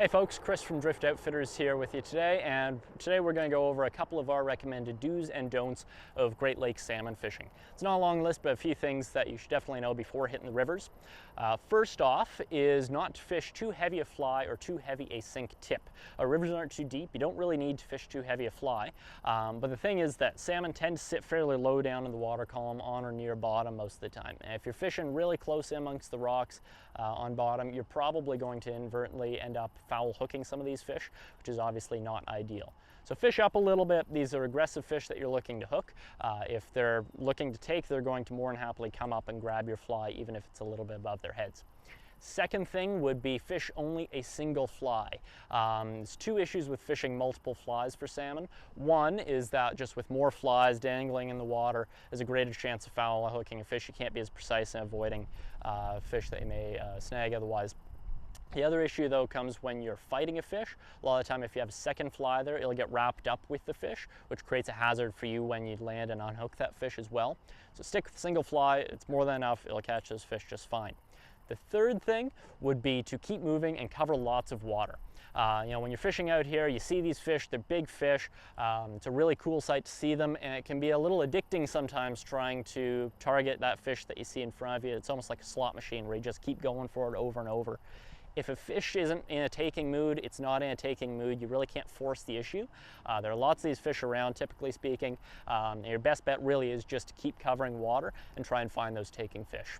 Hey folks, Chris from Drift Outfitters here with you today, and today we're going to go over a couple of our recommended do's and don'ts of Great Lakes salmon fishing. It's not a long list, but a few things that you should definitely know before hitting the rivers. First off is not to fish too heavy a fly or too heavy a sink tip. Rivers aren't too deep, you don't really need to fish too heavy a fly, but the thing is that salmon tend to sit fairly low down in the water column on or near bottom most of the time. And if you're fishing really close in amongst the rocks on bottom, you're probably going to inadvertently end up foul hooking some of these fish, which is obviously not ideal. So fish up a little bit. These are aggressive fish that you're looking to hook. If they're looking to take, they're going to more than happily come up and grab your fly, even if it's a little bit above their heads. Second thing would be fish only a single fly. There's two issues with fishing multiple flies for salmon. One is that just with more flies dangling in the water, there's a greater chance of foul hooking a fish. You can't be as precise in avoiding fish that you may snag otherwise. The other issue though comes when you're fighting a fish. A lot of the time if you have a second fly there, it'll get wrapped up with the fish, which creates a hazard for you when you land and unhook that fish as well. So stick with a single fly, it's more than enough, it'll catch those fish just fine. The third thing would be to keep moving and cover lots of water. When you're fishing out here, you see these fish, they're big fish. It's a really cool sight to see them, and it can be a little addicting sometimes trying to target that fish that you see in front of you. It's almost like a slot machine where you just keep going for it over and over. If a fish isn't in a taking mood, it's not in a taking mood. You really can't force the issue. There are lots of these fish around, typically speaking. Your best bet really is just to keep covering water and try and find those taking fish.